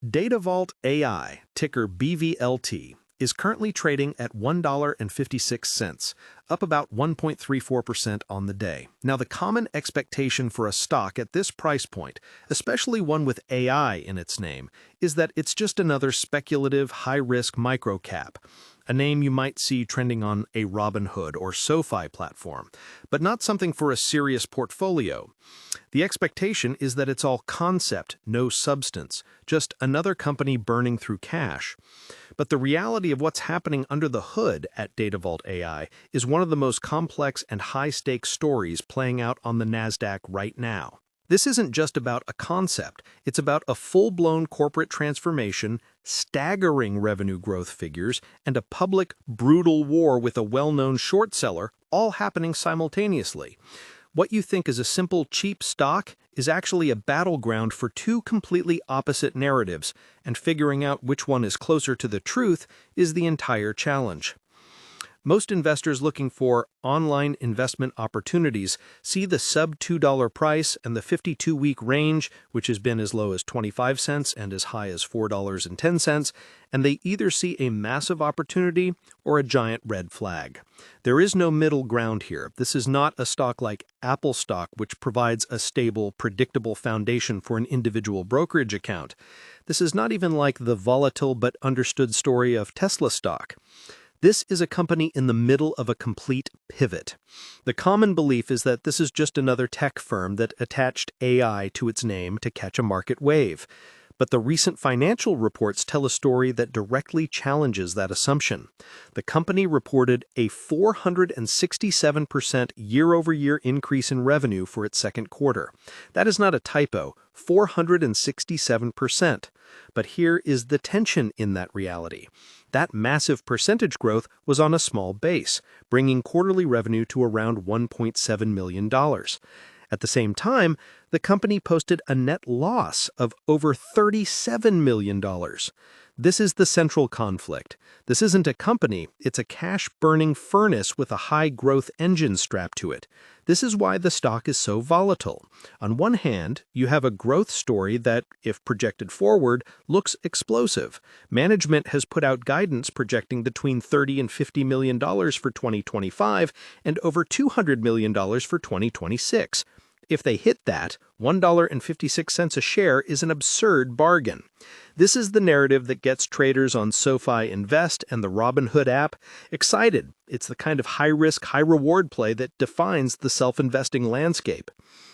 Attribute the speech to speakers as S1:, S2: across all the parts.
S1: Datavault AI, ticker BVLT, is currently trading at $1.56, up about 1.34% on the day. Now, the common expectation for a stock at this price point, especially one with AI in its name, is that it's just another speculative, high-risk microcap, a name you might see trending on a Robinhood or SoFi platform, but not something for a serious portfolio. The expectation is that it's all concept, no substance, just another company burning through cash. But the reality of what's happening under the hood at Datavault AI is one of the most complex and high-stakes stories playing out on the NASDAQ right now. This isn't just about a concept, it's about a full-blown corporate transformation, staggering revenue growth figures, and a public, brutal war with a well-known short seller, all happening simultaneously. What you think is a simple, cheap stock is actually a battleground for two completely opposite narratives, and figuring out which one is closer to the truth is the entire challenge. Most investors looking for online investment opportunities see the sub-$2 price and the 52-week range, which has been as low as 25 cents and as high as $4.10, and they either see a massive opportunity or a giant red flag. There is no middle ground here. This is not a stock like Apple stock, which provides a stable, predictable foundation for an individual brokerage account. This is not even like the volatile but understood story of Tesla stock. This is a company in the middle of a complete pivot. The common belief is that this is just another tech firm that attached AI to its name to catch a market wave. But the recent financial reports tell a story that directly challenges that assumption. The company reported a 467% year-over-year increase in revenue for its second quarter. That is not a typo, 467%. But here is the tension in that reality. That massive percentage growth was on a small base, bringing quarterly revenue to around $1.7 million. At the same time, the company posted a net loss of over $37 million. This is the central conflict. This isn't a company, it's a cash-burning furnace with a high-growth engine strapped to it. This is why the stock is so volatile. On one hand, you have a growth story that, if projected forward, looks explosive. Management has put out guidance projecting between $30 and $50 million for 2025 and over $200 million for 2026. If they hit that, $1.56 a share is an absurd bargain. This is the narrative that gets traders on SoFi Invest and the Robinhood app excited. It's the kind of high-risk, high-reward play that defines the self-investing landscape.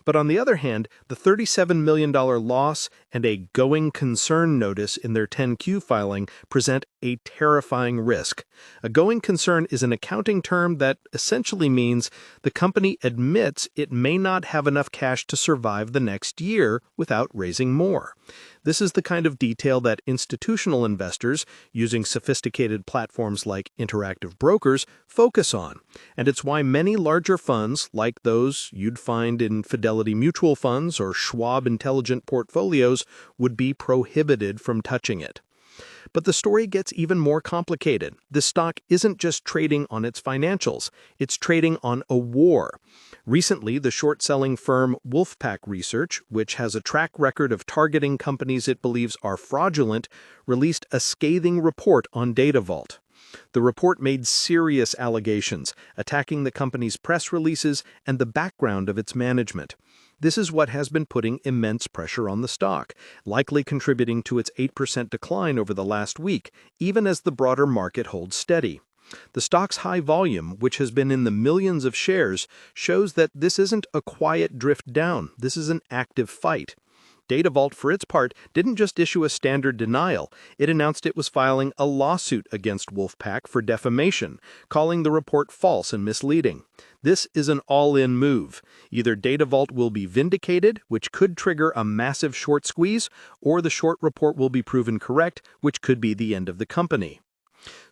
S1: But on the other hand, the $37 million loss and a going concern notice in their 10Q filing present a terrifying risk. A going concern is an accounting term that essentially means the company admits it may not have enough cash to survive the next year without raising more. This is the kind of detail that institutional investors, using sophisticated platforms like Interactive Brokers, focus on. And it's why many larger funds, like those you'd find in Fidelity Mutual Funds or Schwab Intelligent Portfolios, would be prohibited from touching it. But the story gets even more complicated. This stock isn't just trading on its financials, it's trading on a war. Recently, the short-selling firm Wolfpack Research, which has a track record of targeting companies it believes are fraudulent, released a scathing report on Datavault. The report made serious allegations, attacking the company's press releases and the background of its management. This is what has been putting immense pressure on the stock, likely contributing to its 8% decline over the last week, even as the broader market holds steady. The stock's high volume, which has been in the millions of shares, shows that this isn't a quiet drift down. This is an active fight. Datavault, for its part, didn't just issue a standard denial. It announced it was filing a lawsuit against Wolfpack for defamation, calling the report false and misleading. This is an all-in move. Either Datavault will be vindicated, which could trigger a massive short squeeze, or the short report will be proven correct, which could be the end of the company.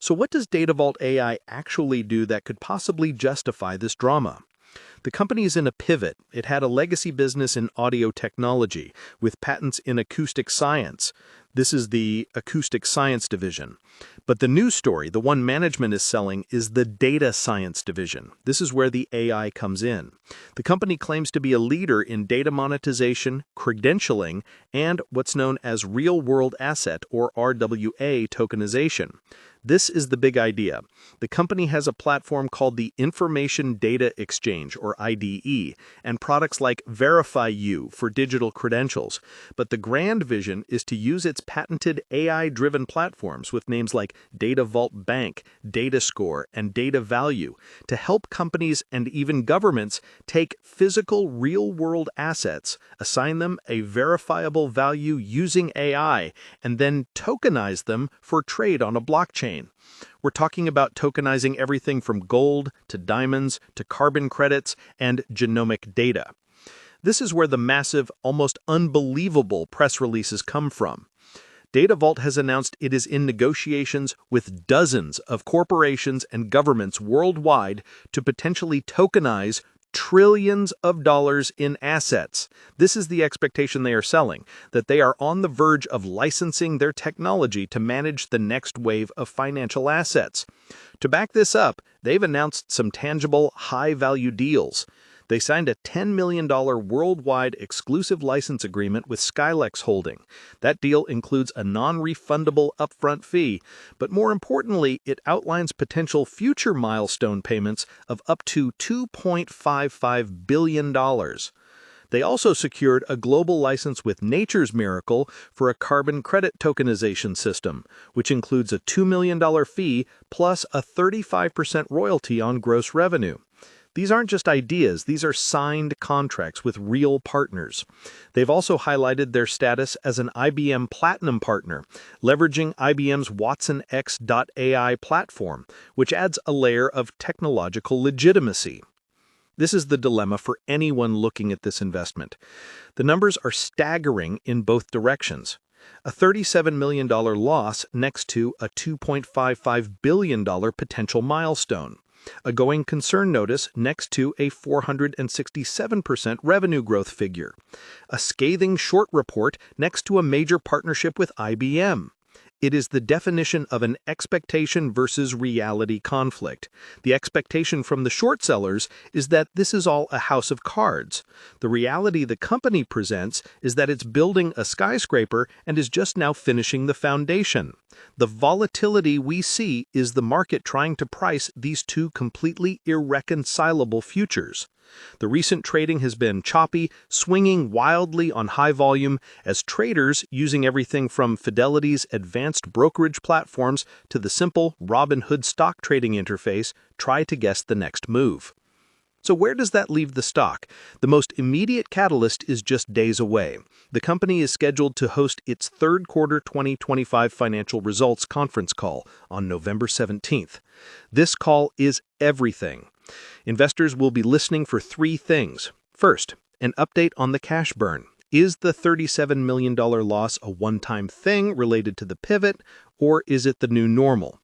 S1: So what does Datavault AI actually do that could possibly justify this drama? The company is in a pivot. It had a legacy business in audio technology with patents in acoustic science. This is the acoustic science division. But the new story, the one management is selling, is the data science division. This is where the AI comes in. The company claims to be a leader in data monetization, credentialing, and what's known as real-world asset, or RWA, tokenization. This is the big idea. The company has a platform called the Information Data Exchange, or IDE, and products like Verify You for digital credentials. But the grand vision is to use its patented AI-driven platforms with names like Datavault Bank, DataScore, and DataValue to help companies and even governments take physical real-world assets, assign them a verifiable value using AI, and then tokenize them for trade on a blockchain. We're talking about tokenizing everything from gold to diamonds to carbon credits and genomic data. This is where the massive, almost unbelievable press releases come from. Datavault has announced it is in negotiations with dozens of corporations and governments worldwide to potentially tokenize trillions of dollars in assets. This is the expectation they are selling, that they are on the verge of licensing their technology to manage the next wave of financial assets. To back this up, they've announced some tangible, high-value deals. They signed a $10 million worldwide exclusive license agreement with Skylex Holding. That deal includes a non-refundable upfront fee, but more importantly, it outlines potential future milestone payments of up to $2.55 billion. They also secured a global license with Nature's Miracle for a carbon credit tokenization system, which includes a $2 million fee plus a 35% royalty on gross revenue. These aren't just ideas, these are signed contracts with real partners. They've also highlighted their status as an IBM Platinum partner, leveraging IBM's WatsonX.ai platform, which adds a layer of technological legitimacy. This is the dilemma for anyone looking at this investment. The numbers are staggering in both directions. A $37 million loss next to a $2.55 billion potential milestone. A going concern notice next to a 467% revenue growth figure. A scathing short report next to a major partnership with IBM. It is the definition of an expectation versus reality conflict. The expectation from the short sellers is that this is all a house of cards. The reality the company presents is that it's building a skyscraper and is just now finishing the foundation. The volatility we see is the market trying to price these two completely irreconcilable futures. The recent trading has been choppy, swinging wildly on high volume as traders using everything from Fidelity's advanced brokerage platforms to the simple Robinhood stock trading interface try to guess the next move. So where does that leave the stock? The most immediate catalyst is just days away. The company is scheduled to host its third quarter 2025 financial results conference call on November 17th. This call is everything. Investors will be listening for three things. First, an update on the cash burn. Is the $37 million loss a one-time thing related to the pivot, or is it the new normal?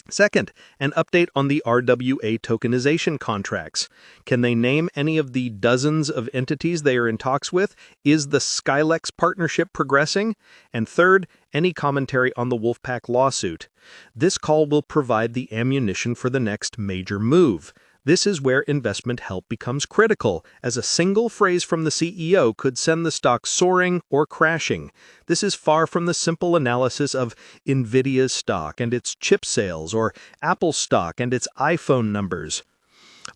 S1: Second, an update on the RWA tokenization contracts. Can they name any of the dozens of entities they are in talks with? Is the Skylex partnership progressing? And third, any commentary on the Wolfpack lawsuit. This call will provide the ammunition for the next major move. This is where investment help becomes critical, as a single phrase from the CEO could send the stock soaring or crashing. This is far from the simple analysis of NVIDIA's stock and its chip sales, or Apple's stock and its iPhone numbers.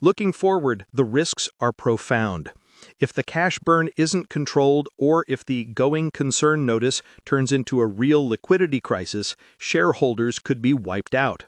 S1: Looking forward, the risks are profound. If the cash burn isn't controlled, or if the going concern notice turns into a real liquidity crisis, shareholders could be wiped out.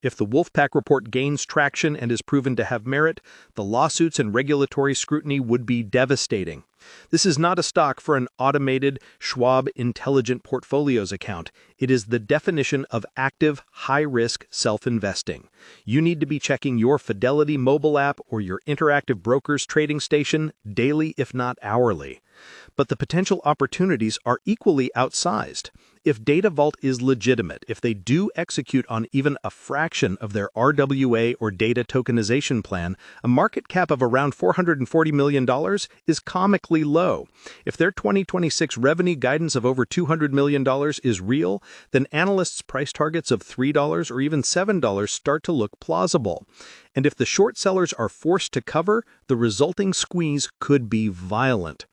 S1: If the Wolfpack report gains traction and is proven to have merit, the lawsuits and regulatory scrutiny would be devastating. This is not a stock for an automated Schwab Intelligent Portfolios account. It is the definition of active, high-risk self-investing. You need to be checking your Fidelity mobile app or your Interactive Brokers trading station daily, if not hourly. But the potential opportunities are equally outsized. If Datavault is legitimate, if they do execute on even a fraction of their RWA or data tokenization plan, a market cap of around $440 million is comically low. If their 2026 revenue guidance of over $200 million is real, then analysts' price targets of $3 or even $7 start to look plausible. And if the short sellers are forced to cover, the resulting squeeze could be violent.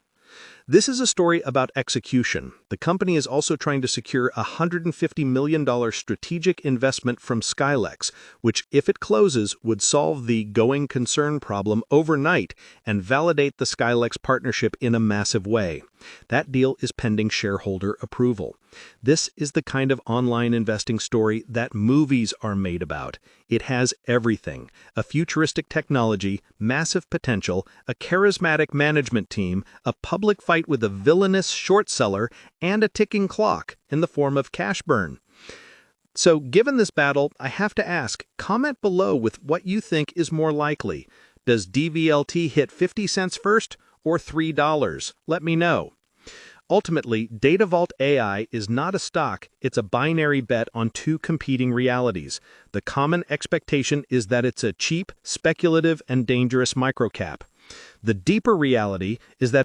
S1: This is a story about execution. The company is also trying to secure a $150 million strategic investment from Skylex, which, if it closes, would solve the going concern problem overnight and validate the Skylex partnership in a massive way. That deal is pending shareholder approval. This is the kind of online investing story that movies are made about. It has everything: a futuristic technology, massive potential, a charismatic management team, a public fight with a villainous short seller, and a ticking clock in the form of cash burn. So, given this battle, I have to ask, comment below with what you think is more likely. Does DVLT hit 50 cents first or $3? Let me know. Ultimately, Datavault AI is not a stock, it's a binary bet on two competing realities. The common expectation is that it's a cheap, speculative, and dangerous microcap. The deeper reality is that